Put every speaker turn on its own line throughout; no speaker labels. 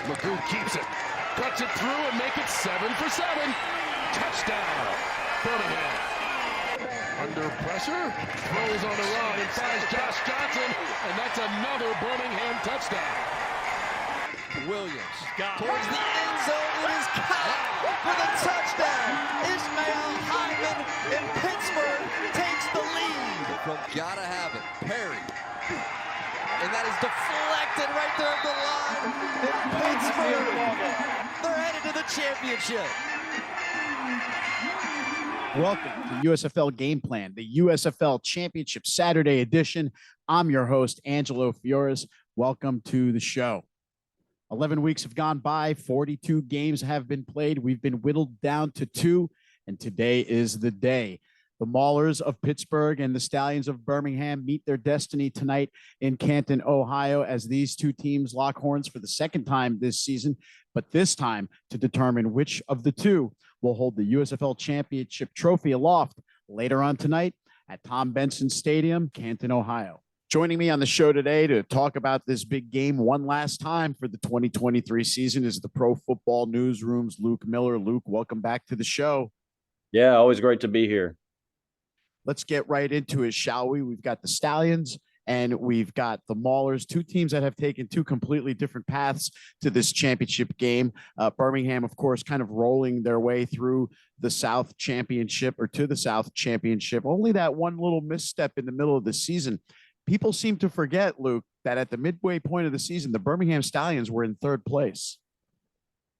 Magoo keeps it, cuts it through and make it 7 for 7. Touchdown, Birmingham. Under pressure, throws on the run and finds Josh Johnson, and that's another Birmingham touchdown.
Williams towards the end zone. It is caught for the touchdown. Ishmael Hyman in Pittsburgh takes the lead. From Kyahva, Perry. And that is deflected right there at the line in Pittsburgh. They're headed to the championship.
Welcome to USFL Game Plan, the USFL Championship Saturday edition. I'm your host, Angelo Fiores. Welcome to the show. 11 weeks have gone by, 42 games have been played. We've been whittled down to 2, and today is the day. The Maulers of Pittsburgh and the Stallions of Birmingham meet their destiny tonight in Canton, Ohio, as these two teams lock horns for the second time this season, but this time to determine which of the two will hold the USFL Championship trophy aloft later on tonight at Tom Benson Stadium, Canton, Ohio. Joining me on the show today to talk about this big game one last time for the 2023 season is the Pro Football Newsroom's Luke Miller. Luke, welcome back to the show.
Yeah, always great to be here.
Let's get right into it, shall we? We've got the Stallions and we've got the Maulers, two teams that have taken two completely different paths to this championship game. Birmingham, of course, kind of rolling their way through the South Championship or to the South Championship. Only that one little misstep in the middle of the season. People seem to forget, Luke, that at the midway point of the season, the Birmingham Stallions were in third place.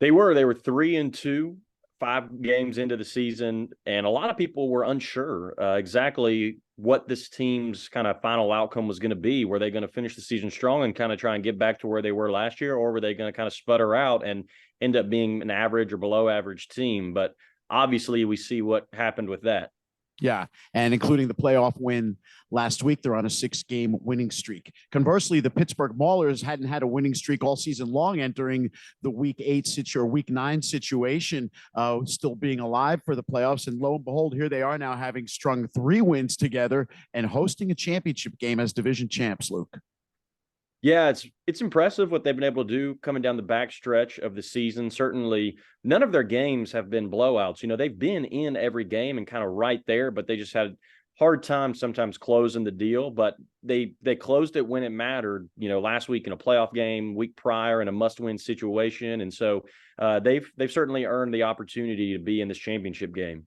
They were 3-2, 5 games into the season, and a lot of people were unsure exactly what this team's kind of final outcome was going to be. Were they going to finish the season strong and kind of try and get back to where they were last year, or were they going to kind of sputter out and end up being an average or below average team? But obviously we see what happened with that.
Yeah, and including the playoff win last week, they're on a 6-game winning streak. Conversely, the Pittsburgh Maulers hadn't had a winning streak all season long, entering the week 9 situation, still being alive for the playoffs. And lo and behold, here they are now, having strung 3 wins together and hosting a championship game as division champs, Luke.
Yeah, it's impressive what they've been able to do coming down the back stretch of the season. Certainly, none of their games have been blowouts. You know, they've been in every game and kind of right there, but they just had hard time sometimes closing the deal. But they closed it when it mattered. You know, last week in a playoff game, week prior in a must-win situation, and so they've certainly earned the opportunity to be in this championship game.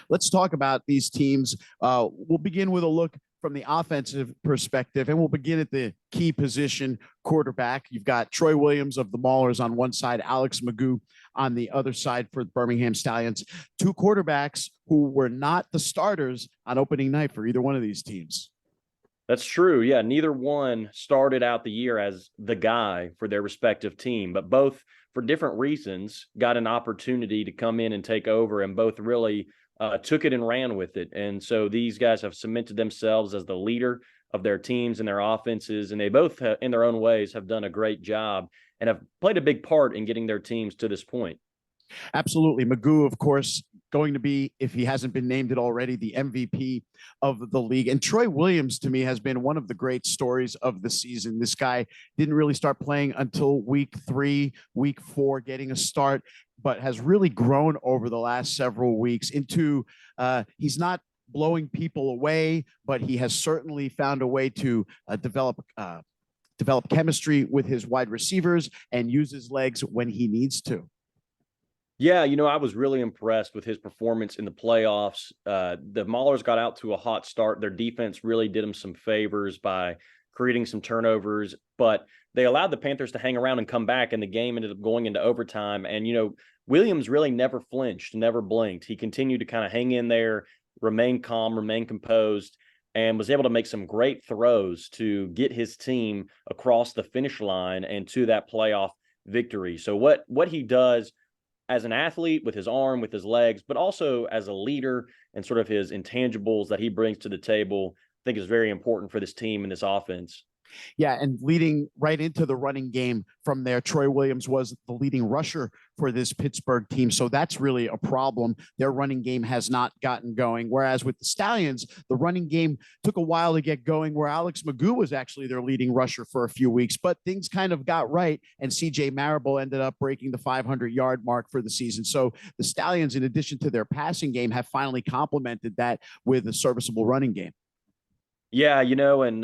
Let's talk about these teams. We'll begin with a look from the offensive perspective, and we'll begin at the key position, quarterback. You've got Troy Williams of the Maulers on one side, Alex Magoo on the other side for the Birmingham Stallions. 2 quarterbacks who were not the starters on opening night for either one of these teams.
That's true. Yeah, neither one started out the year as the guy for their respective team, but both, for different reasons, got an opportunity to come in and take over, and both really took it and ran with it. And so these guys have cemented themselves as the leader of their teams and their offenses, and they both, in their own ways, have done a great job and have played a big part in getting their teams to this point.
Absolutely. Magoo, of course, going to be, if he hasn't been named it already, the MVP of the league. And Troy Williams, to me, has been one of the great stories of the season. This guy didn't really start playing until week 3, week 4, getting a start, but has really grown over the last several weeks into, he's not blowing people away, but he has certainly found a way to develop chemistry with his wide receivers and use his legs when he needs to.
Yeah, you know, I was really impressed with his performance in the playoffs. The Maulers got out to a hot start. Their defense really did them some favors by creating some turnovers, but they allowed the Panthers to hang around and come back, and the game ended up going into overtime. And, you know, Williams really never flinched, never blinked. He continued to kind of hang in there, remain calm, remain composed, and was able to make some great throws to get his team across the finish line and to that playoff victory. So what he does as an athlete with his arm, with his legs, but also as a leader and sort of his intangibles that he brings to the table, I think is very important for this team and this offense.
Yeah, and leading right into the running game from there, Troy Williams was the leading rusher for this Pittsburgh team. So that's really a problem. Their running game has not gotten going. Whereas with the Stallions, the running game took a while to get going, where Alex Magoo was actually their leading rusher for a few weeks, but things kind of got right. And CJ Marable ended up breaking the 500-yard mark for the season. So the Stallions, in addition to their passing game, have finally complemented that with a serviceable running game.
Yeah, and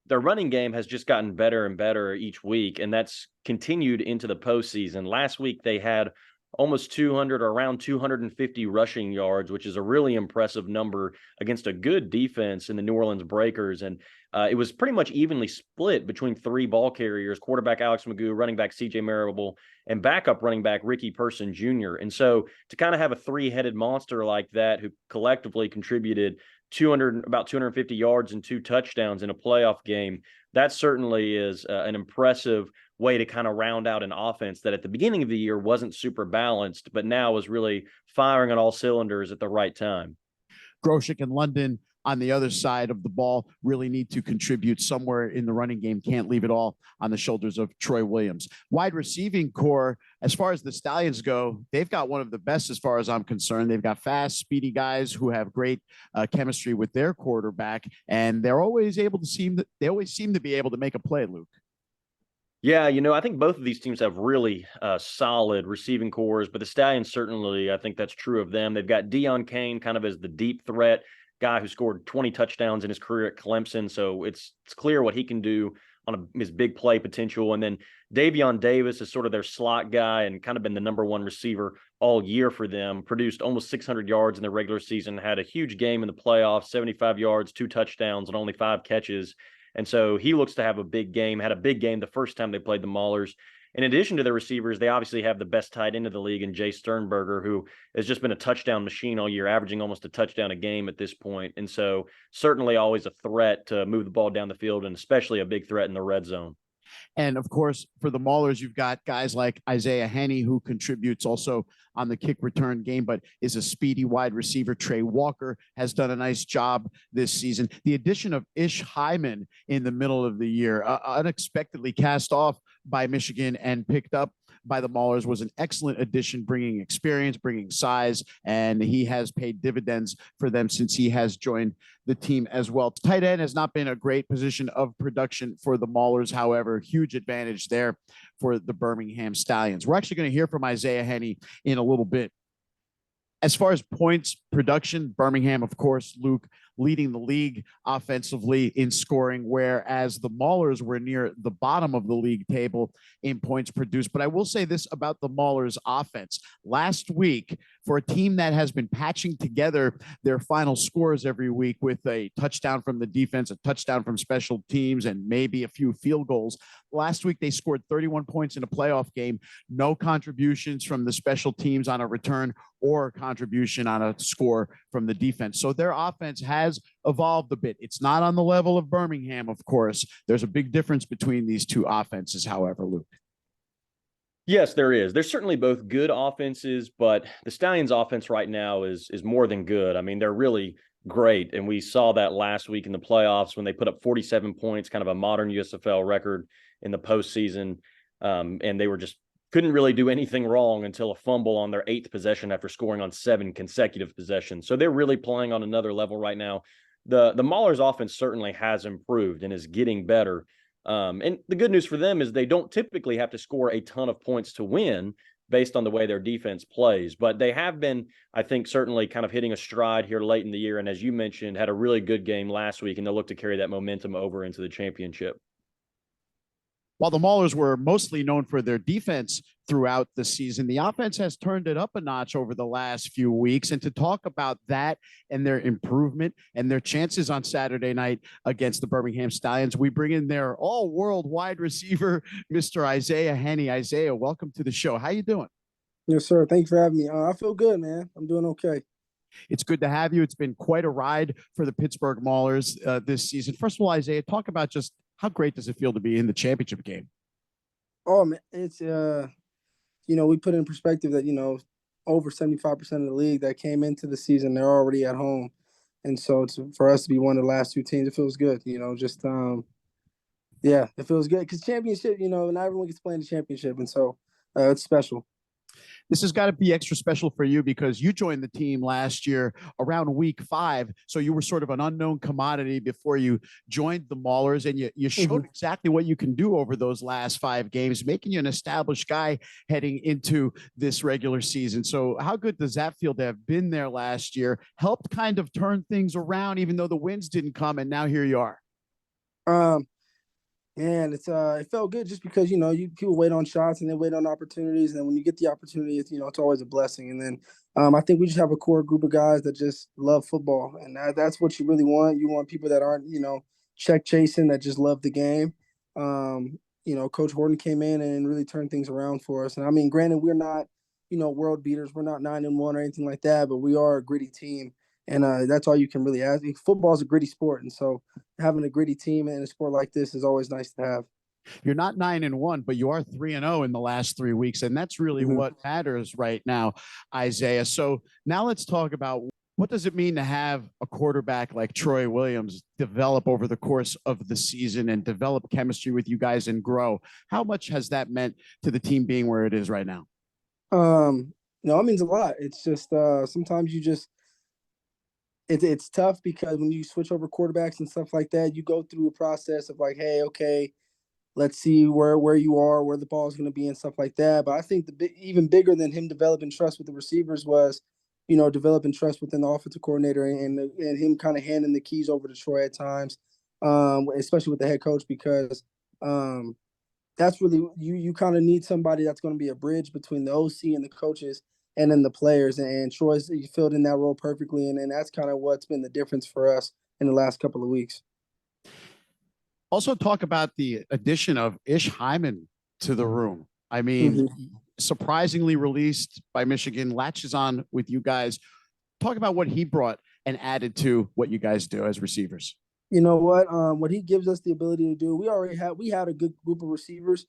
their running game has just gotten better and better each week, and that's continued into the postseason. Last week, they had almost 200 or around 250 rushing yards, which is a really impressive number against a good defense in the New Orleans Breakers. And it was pretty much evenly split between three ball carriers: quarterback Alex Magoo, running back CJ Marable, and backup running back Ricky Person Jr. And so to kind of have a three-headed monster like that, who collectively contributed about 250 yards and 2 touchdowns in a playoff game, that certainly is an impressive way to kind of round out an offense that at the beginning of the year wasn't super balanced, but now is really firing on all cylinders at the right time.
Groshek and London on the other side of the ball really need to contribute somewhere in the running game. Can't leave it all on the shoulders of Troy Williams. Wide receiving core, as far as the Stallions go, they've got one of the best as far as I'm concerned. They've got fast, speedy guys who have great chemistry with their quarterback, and they always seem to be able to make a play, Luke.
Yeah, I think both of these teams have really solid receiving cores, but the Stallions certainly, I think that's true of them. They've got Deion Kane kind of as the deep threat guy who scored 20 touchdowns in his career at Clemson. So it's clear what he can do on his big play potential. And then Davion Davis is sort of their slot guy and kind of been the number one receiver all year for them. Produced almost 600 yards in the regular season, had a huge game in the playoffs, 75 yards, 2 touchdowns, and only 5 catches. And so he looks to have a big game, had a big game the first time they played the Maulers. In addition to their receivers, they obviously have the best tight end of the league in Jay Sternberger, who has just been a touchdown machine all year, averaging almost a touchdown a game at this point. And so certainly always a threat to move the ball down the field, and especially a big threat in the red zone.
And of course, for the Maulers, you've got guys like Isiah Hennie, who contributes also on the kick return game, but is a speedy wide receiver. Trey Walker has done a nice job this season. The addition of Ish Hyman in the middle of the year, unexpectedly cast off by Michigan and picked up by the Maulers, was an excellent addition, bringing experience, bringing size, and he has paid dividends for them since he has joined the team as well. Tight end has not been a great position of production for the Maulers. However, huge advantage there for the Birmingham Stallions. We're actually going to hear from Isiah Hennie in a little bit. As far as points production, Birmingham, of course, Luke, leading the league offensively in scoring, whereas the Maulers were near the bottom of the league table in points produced. But I will say this about the Maulers offense. Last week, for a team that has been patching together their final scores every week with a touchdown from the defense, a touchdown from special teams, and maybe a few field goals, last week they scored 31 points in a playoff game. No contributions from the special teams on a return or contribution on a score from the defense. So their offense has evolved a bit. It's not on the level of Birmingham, of course. There's a big difference between these two offenses, however, Luke.
Yes, there is. There's certainly both good offenses, but the Stallions' offense right now is more than good. I mean, they're really great, and we saw that last week in the playoffs when they put up 47 points, kind of a modern USFL record in the postseason, and they were just couldn't really do anything wrong until a fumble on their 8th possession after scoring on 7 consecutive possessions. So they're really playing on another level right now. The Maulers' offense certainly has improved and is getting better. And the good news for them is they don't typically have to score a ton of points to win based on the way their defense plays. But they have been, I think, certainly kind of hitting a stride here late in the year. And as you mentioned, had a really good game last week, and they'll look to carry that momentum over into the championship.
While the Maulers were mostly known for their defense throughout the season, the offense has turned it up a notch over the last few weeks. And to talk about that and their improvement and their chances on Saturday night against the Birmingham Stallions, we bring in their all-world wide receiver, Mr. Isiah Hennie. Isiah, welcome to the show. How you doing?
Yes, sir. Thanks for having me. I feel good, man. I'm doing okay.
It's good to have you. It's been quite a ride for the Pittsburgh Maulers this season. First of all, Isiah, talk about just how great does it feel to be in the championship game?
Oh, man, it's, we put in perspective that, over 75% of the league that came into the season, they're already at home. And so for us to be one of the last 2 teams, it feels good, just Yeah, it feels good because championship, not everyone gets playing the championship, and so it's special.
This has got to be extra special for you because you joined the team last year around week 5. So you were sort of an unknown commodity before you joined the Maulers, and you showed exactly what you can do over those last 5 games, making you an established guy heading into this regular season. So how good does that feel to have been there last year, helped kind of turn things around, even though the wins didn't come, and now here you are?
Man, it felt good just because people wait on shots and they wait on opportunities, and then when you get the opportunity, it's always a blessing. And then I think we just have a core group of guys that just love football, and that's what you really want. You want people that aren't check chasing, that just love the game. Coach Horton came in and really turned things around for us. And I mean, granted, we're not world beaters, we're not 9-1 or anything like that, but we are a gritty team. And that's all you can really ask. Football is a gritty sport, and so having a gritty team in a sport like this is always nice to have.
You're not 9-1, but you are 3-0 in the last 3 weeks, and that's really what matters right now, Isiah. So now let's talk about what does it mean to have a quarterback like Troy Williams develop over the course of the season and develop chemistry with you guys and grow. How much has that meant to the team being where it is right now?
It means a lot. It's just sometimes you just it's tough because when you switch over quarterbacks and stuff like that, you go through a process of like, hey, okay, let's see where you are, where the ball is going to be and stuff like that. But I think even bigger than him developing trust with the receivers was, developing trust within the offensive coordinator and him kind of handing the keys over to Troy at times, especially with the head coach, because that's really you kind of need somebody that's going to be a bridge between the OC and the coaches and then the players. And Troy's filled in that role perfectly, and that's kind of what's been the difference for us in the last couple of weeks.
Also talk about the addition of Ish Hyman to the room. I mean, surprisingly released by Michigan, latches on with you guys. Talk about what he brought and added to what you guys do as receivers.
You know what he gives us the ability to do, we had a good group of receivers.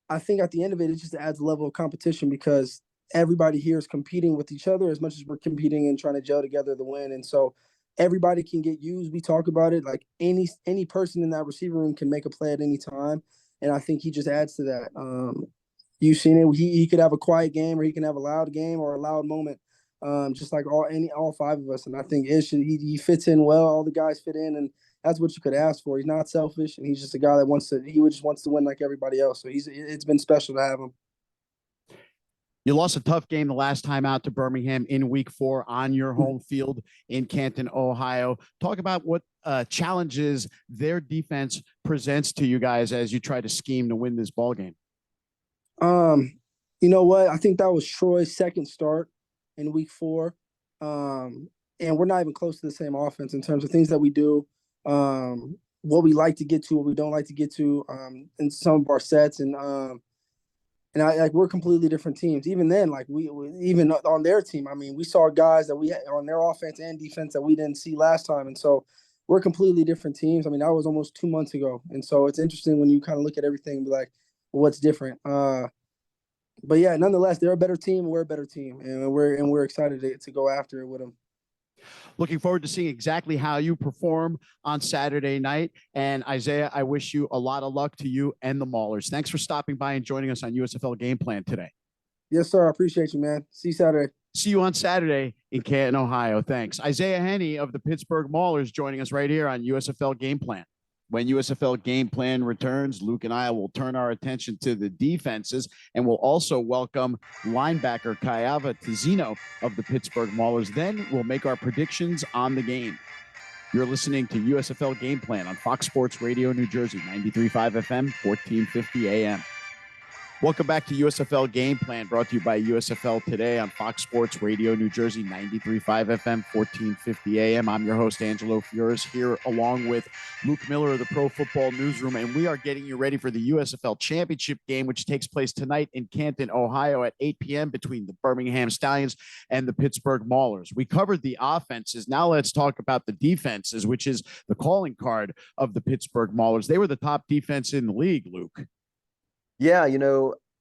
I think at the end of it, it just adds a level of competition because everybody here is competing with each other as much as we're competing and trying to gel together to win. And so everybody can get used. We talk about it like any person in that receiver room can make a play at any time. And I think he just adds to that. You've seen it. He could have a quiet game or he can have a loud game or a loud moment, just like all 5 of us. And I think Ish, he fits in well. All the guys fit in, and that's what you could ask for. He's not selfish, and he's just a guy that just wants to win like everybody else. So it's been special to have him.
You lost a tough game the last time out to Birmingham in week 4 on your home field in Canton, Ohio. Talk about what challenges their defense presents to you guys as you try to scheme to win this ball game.
You know what? I think that was Troy's second start in week 4. And we're not even close to the same offense in terms of things that we do. What we like to get to, what we don't like to get to, in some of our sets, and we're completely different teams. Even then, like we even on their team, I mean, we saw guys that we had on their offense and defense that we didn't see last time, and so we're completely different teams. I mean, that was almost 2 months ago, and so it's interesting when you kind of look at everything and be like, well, what's different? But yeah, nonetheless, they're a better team, and we're a better team, and we're excited to go after it with them.
Looking forward to seeing exactly how you perform on Saturday night. And Isiah, I wish you a lot of luck to you and the Maulers. Thanks for stopping by and joining us on USFL Game Plan today.
Yes, sir. I appreciate you, man. See you Saturday.
See you on Saturday in Canton, Ohio. Thanks. Isiah Hennie of the Pittsburgh Maulers joining us right here on USFL Game Plan. When USFL Game Plan returns, Luke and I will turn our attention to the defenses, and we'll also welcome linebacker Kyahva Tezino of the Pittsburgh Maulers. Then we'll make our predictions on the game. You're listening to USFL Game Plan on Fox Sports Radio, New Jersey, 93.5 FM, 1450 AM. Welcome back to USFL Game Plan, brought to you by USFL Today on Fox Sports Radio, New Jersey, 93.5 FM, 1450 AM. I'm your host, Angelo Flores, here along with Luke Miller of the Pro Football Newsroom, and we are getting you ready for the USFL Championship game, which takes place tonight in Canton, Ohio at 8 p.m. between the Birmingham Stallions and the Pittsburgh Maulers. We covered the offenses. Now let's talk about the defenses, which is the calling card of the Pittsburgh Maulers. They were the top defense in the league, Luke.
Yeah,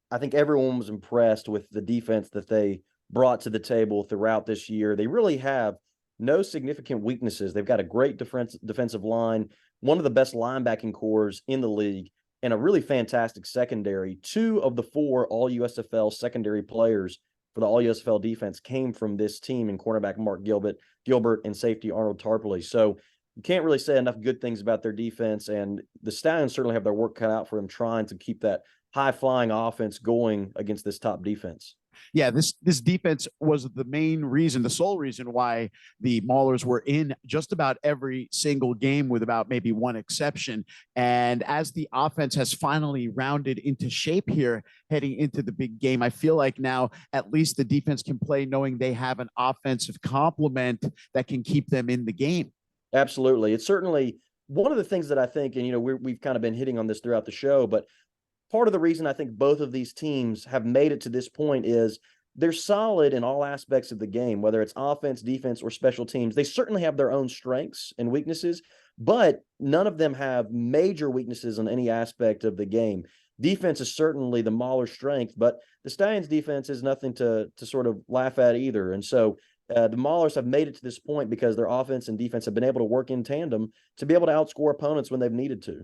I think everyone was impressed with the defense that they brought to the table throughout this year. They really have no significant weaknesses. They've got a great defensive line, one of the best linebacking cores in the league, and a really fantastic secondary. 2 of the 4 all USFL secondary players for the all USFL defense came from this team in cornerback Mark Gilbert and safety Arnold Tarpley. So you can't really say enough good things about their defense, and the Stallions certainly have their work cut out for them trying to keep that high-flying offense going against this top defense.
Yeah, this defense was the main reason, the sole reason why the Maulers were in just about every single game with about maybe one exception. And as the offense has finally rounded into shape here heading into the big game, I feel like now at least the defense can play knowing they have an offensive complement that can keep them in the game.
Absolutely. It's certainly one of the things that I think, and, we've kind of been hitting on this throughout the show, but part of the reason I think both of these teams have made it to this point is they're solid in all aspects of the game, whether it's offense, defense, or special teams. They certainly have their own strengths and weaknesses, but none of them have major weaknesses on any aspect of the game. Defense is certainly the Mauler strength, but the Stallions defense is nothing to sort of laugh at either. And so the Maulers have made it to this point because their offense and defense have been able to work in tandem to be able to outscore opponents when they've needed to.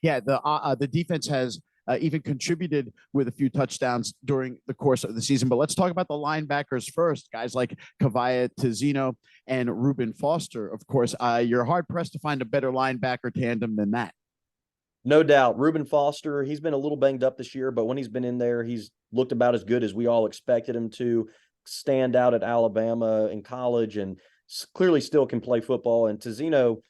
Yeah, the defense has even contributed with a few touchdowns during the course of the season. But let's talk about the linebackers first. Guys like Kyahva, Tezino, and Reuben Foster. Of course, you're hard-pressed to find a better linebacker tandem than that.
No doubt. Reuben Foster, he's been a little banged up this year, but when he's been in there, he's looked about as good as we all expected him to. Stand out at Alabama in college and clearly still can play football. And Tezino,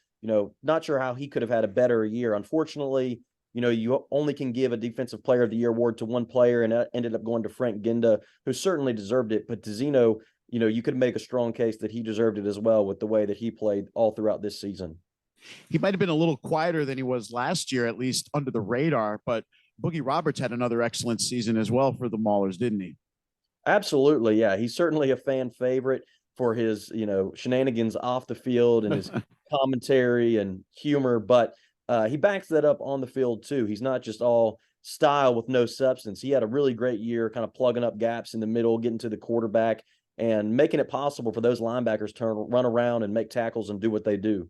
not sure how he could have had a better year. Unfortunately, you only can give a Defensive Player of the Year award to one player, and that ended up going to Frank Ginda, who certainly deserved it. But Tezino, you could make a strong case that he deserved it as well with the way that he played all throughout this season.
He might have been a little quieter than he was last year, at least under the radar, but Boogie Roberts had another excellent season as well for the Maulers, didn't he?
Absolutely, yeah. He's certainly a fan favorite for his, shenanigans off the field and his commentary and humor, but he backs that up on the field too. He's not just all style with no substance. He had a really great year kind of plugging up gaps in the middle, getting to the quarterback, and making it possible for those linebackers to run around and make tackles and do what they do.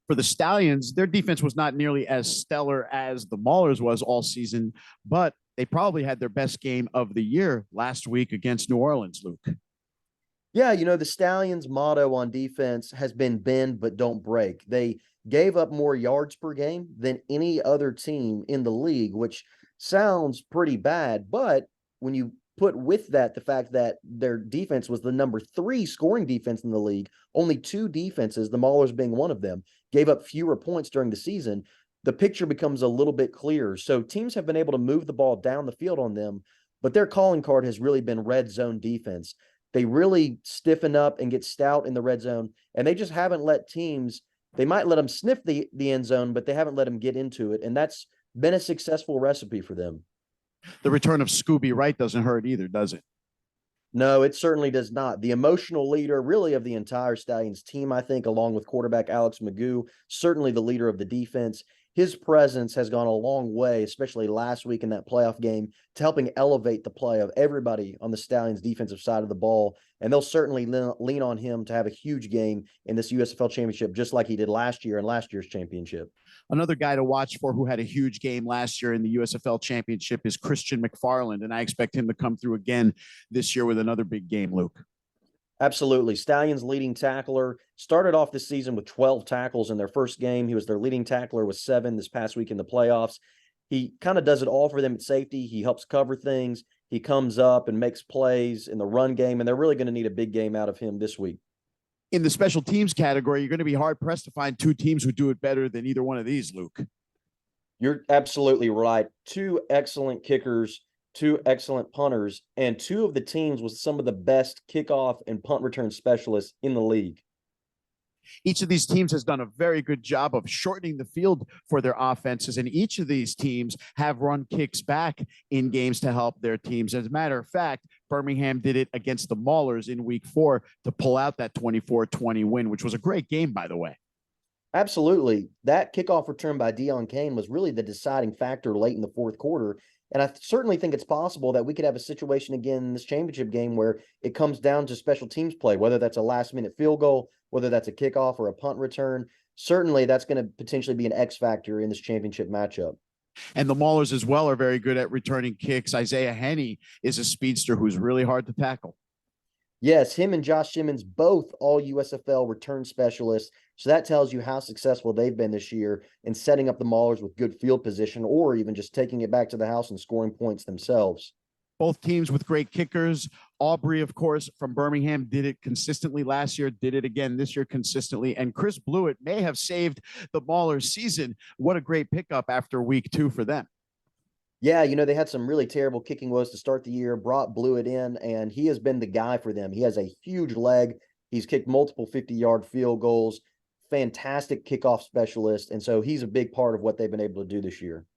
For the Stallions, their defense was not nearly as stellar as the Maulers was all season, but they probably had their best game of the year last week against New Orleans, Luke.
Yeah, the Stallions' motto on defense has been bend but don't break. They gave up more yards per game than any other team in the league, which sounds pretty bad. But when you put with that the fact that their defense was the number 3 scoring defense in the league, only 2 defenses, the Maulers being one of them, gave up fewer points during the season, the picture becomes a little bit clearer. So teams have been able to move the ball down the field on them, but their calling card has really been red zone defense. They really stiffen up and get stout in the red zone, and they just haven't let teams – they might let them sniff the end zone, but they haven't let them get into it, and that's been a successful recipe for them.
The return of Scooby Wright doesn't hurt either, does it?
No, it certainly does not. The emotional leader, really, of the entire Stallions team, I think, along with quarterback Alex Magoo, certainly the leader of the defense. His presence has gone a long way, especially last week in that playoff game, to helping elevate the play of everybody on the Stallions' defensive side of the ball. And they'll certainly lean on him to have a huge game in this USFL championship, just like he did last year in last year's championship.
Another guy to watch for who had a huge game last year in the USFL championship is Christian McFarland, and I expect him to come through again this year with another big game, Luke.
Absolutely. Stallions leading tackler started off this season with 12 tackles in their first game. He was their leading tackler with 7 this past week in the playoffs. He kind of does it all for them at safety. He helps cover things. He comes up and makes plays in the run game, and they're really going to need a big game out of him this week.
In the special teams category, you're going to be hard-pressed to find 2 teams who do it better than either one of these, Luke.
You're absolutely right. 2 excellent kickers, 2 excellent punters, and 2 of the teams with some of the best kickoff and punt return specialists in the league.
Each of these teams has done a very good job of shortening the field for their offenses, and each of these teams have run kicks back in games to help their teams. As a matter of fact, Birmingham did it against the Maulers in week 4 to pull out that 24-20 win, which was a great game, by the way.
Absolutely. That kickoff return by Deon Kane was really the deciding factor late in the fourth quarter. And I certainly think it's possible that we could have a situation again in this championship game where it comes down to special teams play, whether that's a last-minute field goal, whether that's a kickoff or a punt return. certainly that's going to potentially be an X factor in this championship matchup.
And the Maulers as well are very good at returning kicks. Isiah Hennie is a speedster who's really hard to tackle.
Yes, him and Josh Simmons, both all USFL return specialists. So that tells you how successful they've been this year in setting up the Maulers with good field position, or even just taking it back to the house and scoring points themselves.
Both teams with great kickers. Aubrey, of course, from Birmingham, did it consistently last year, did it again this year consistently. And Chris Blewett may have saved the Maulers season. What a great pickup after week 2 for them.
Yeah, they had some really terrible kicking woes to start the year, brought Blewett in, and he has been the guy for them. He has a huge leg. He's kicked multiple 50-yard field goals, fantastic kickoff specialist, and so he's a big part of what they've been able to do this year.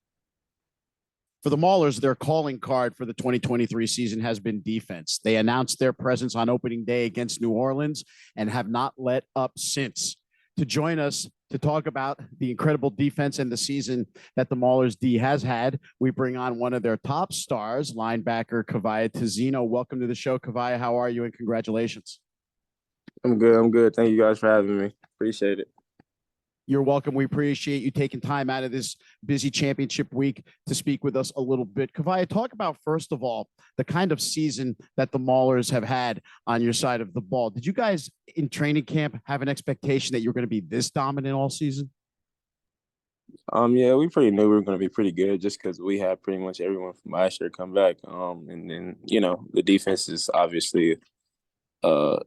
For the Maulers, their calling card for the 2023 season has been defense. They announced their presence on opening day against New Orleans and have not let up since. To join us to talk about the incredible defense and the season that the Maulers D has had, we bring on one of their top stars, linebacker Kyahva Tezino. Welcome to the show, Kyahva. How are you, and congratulations.
I'm good. Thank you guys for having me. Appreciate it.
You're welcome. We appreciate you taking time out of this busy championship week to speak with us a little bit. Kyahva, talk about, first of all, the kind of season that the Maulers have had on your side of the ball. Did you guys in training camp have an expectation that you're going to be this dominant all season?
Yeah, we pretty knew we were going to be pretty good just because we had pretty much everyone from last year come back. And then, the defense is obviously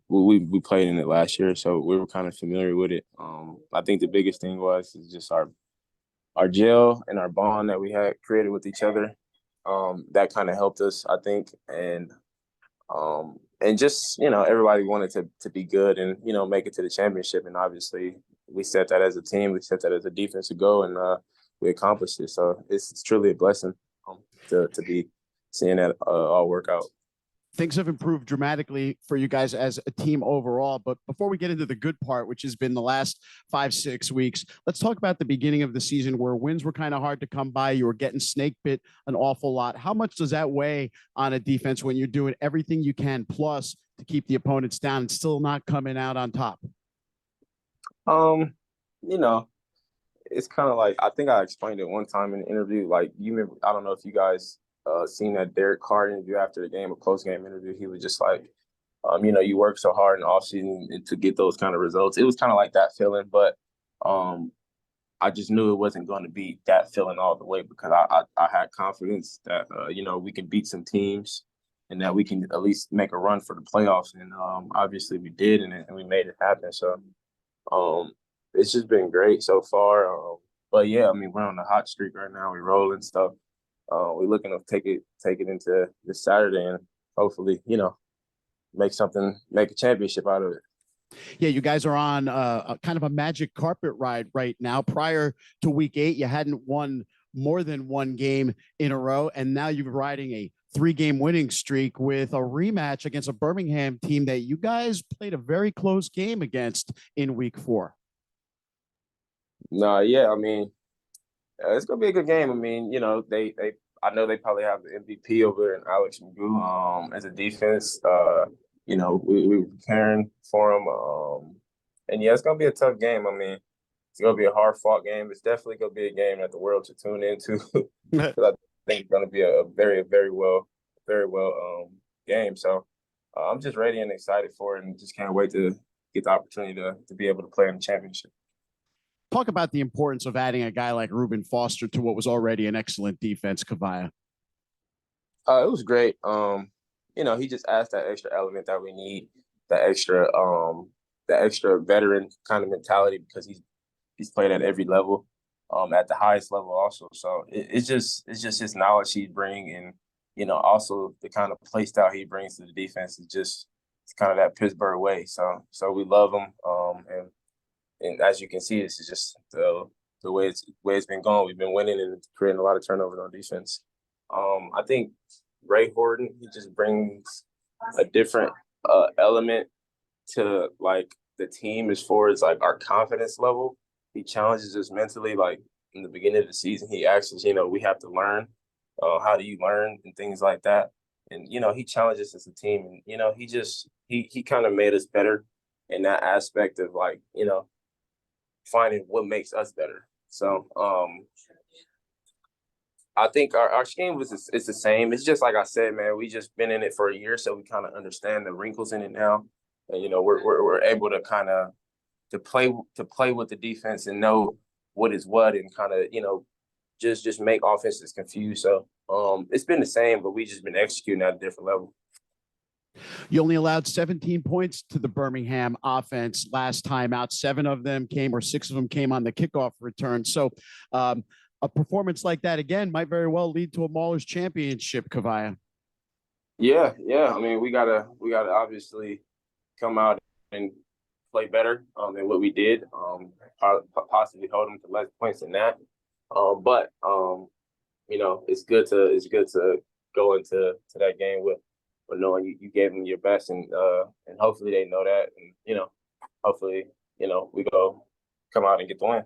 we played in it last year, so we were kind of familiar with it. I think the biggest thing was just our gel and our bond that we had created with each other. That kind of helped us, I think, and just everybody wanted to be good and make it to the championship, and obviously we set that as a team, we set that as a defensive goal, and we accomplished it. So it's truly a blessing to be seeing that all work out.
Things have improved dramatically for you guys as a team overall. But before we get into the good part, which has been the last 5-6 weeks, let's talk about the beginning of the season where wins were kind of hard to come by. You were getting snake bit an awful lot. How much does that weigh on a defense when you're doing everything you can plus to keep the opponents down and still not coming out on top?
It's kind of like, I think I explained it one time in an interview. Like, you remember, I don't know if you guys seen that Derek Carr interview after the game, a post-game interview. He was just like, you work so hard in the offseason to get those kind of results. It was kind of like that feeling, but I just knew it wasn't going to be that feeling all the way because I had confidence that, we can beat some teams and that we can at least make a run for the playoffs. And obviously we did, and we made it happen. So it's just been great so far. But, yeah, we're on a hot streak right now. We're rolling stuff. We're looking to take it into this Saturday and hopefully, make a championship out of it.
Yeah, you guys are on a kind of a magic carpet ride right now. Prior to week 8, you hadn't won more than one game in a row, and now you're riding a 3-game winning streak with a rematch against a Birmingham team that you guys played a very close game against in week 4.
No, yeah, it's gonna be a good game. I know they probably have the MVP over there in Alex Magoo as a defense. We were preparing for him. And yeah, it's gonna be a tough game. It's gonna be a hard fought game. It's definitely gonna be a game that the world should tune into. Because I think it's gonna be a very, very well game. So I'm just ready and excited for it, and just can't wait to get the opportunity to be able to play in the championship.
Talk about the importance of adding a guy like Reuben Foster to what was already an excellent defense, Kyahva.
It was great. He just adds that extra element that we need, the extra veteran kind of mentality because he's played at every level, at the highest level also. So it's just his knowledge he brings, and also the kind of play style he brings to the defense is just it's kind of that Pittsburgh way. So we love him, and as you can see, this is just the way it's been going. We've been winning and creating a lot of turnovers on defense. I think Ray Horton, he just brings a different element to like the team as far as like our confidence level. He challenges us mentally. Like in the beginning of the season, he asks us, we have to learn. How do you learn and things like that? And he challenges us as a team. And he kind of made us better in that aspect of like finding what makes us better. So I think our scheme is the same. It's just like I said, man. We just been in it for a year, so we kind of understand the wrinkles in it now. And we're able to kind of to play with the defense and know what is what, and kind of just make offenses confused. So it's been the same, but we just been executing at a different level.
You only allowed 17 points to the Birmingham offense last time out. 6 of them came on the kickoff return. So a performance like that again might very well lead to a Maulers championship, Kyahva.
Yeah. I mean, we gotta obviously come out and play better than what we did. Possibly hold them to less points than that. But it's good to go into that game with knowing you gave them your best, and hopefully they know that, and hopefully we go come out and get the win.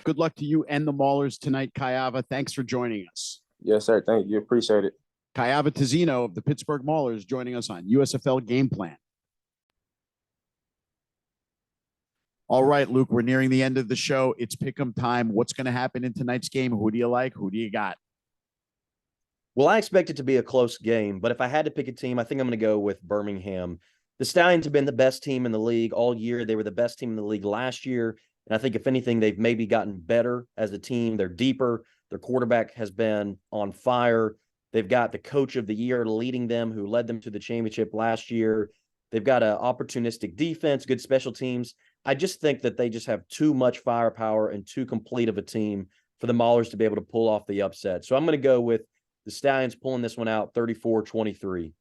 Good luck to you and the Maulers tonight, Kyahva. Thanks for joining us.
Yes, sir. Thank you. Appreciate it.
Kyahva Tezino of the Pittsburgh Maulers joining us on USFL Game Plan. All right, Luke, we're nearing the end of the show. It's pick'em time. What's going to happen in tonight's game? Who do you like? Who do you got?
Well, I expect it to be a close game, but if I had to pick a team, I think I'm going to go with Birmingham. The Stallions have been the best team in the league all year. They were the best team in the league last year. And I think if anything, they've maybe gotten better as a team. They're deeper. Their quarterback has been on fire. They've got the coach of the year leading them, who led them to the championship last year. They've got an opportunistic defense, good special teams. I just think that they just have too much firepower and too complete of a team for the Maulers to be able to pull off the upset. So I'm going to go with the Stallions pulling this one out 34-23.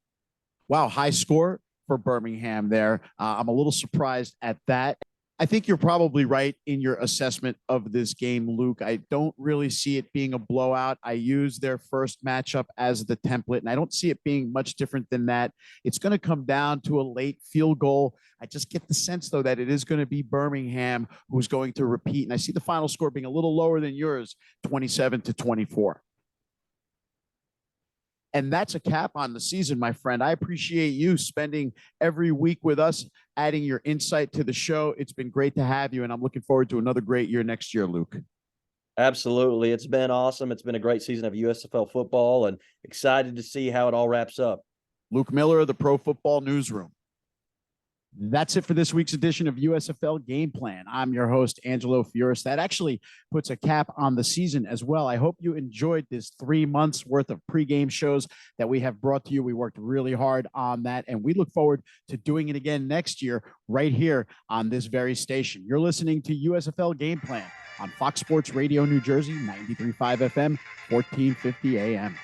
Wow, high score for Birmingham there. I'm a little surprised at that. I think you're probably right in your assessment of this game, Luke. I don't really see it being a blowout. I use their first matchup as the template, and I don't see it being much different than that. It's going to come down to a late field goal. I just get the sense, though, that it is going to be Birmingham who's going to repeat, and I see the final score being a little lower than yours, 27-24. And that's a cap on the season, my friend. I appreciate you spending every week with us, adding your insight to the show. It's been great to have you, and I'm looking forward to another great year next year, Luke.
Absolutely. It's been awesome. It's been a great season of USFL football, and excited to see how it all wraps up.
Luke Miller of the Pro Football Newsroom. That's it for this week's edition of USFL Game Plan. I'm your host, Angelo Fioris. That actually puts a cap on the season as well. I hope you enjoyed this 3 months worth of pregame shows that we have brought to you. We worked really hard on that, and we look forward to doing it again next year right here on this very station. You're listening to USFL Game Plan on Fox Sports Radio New Jersey, 93.5 FM, 1450 AM.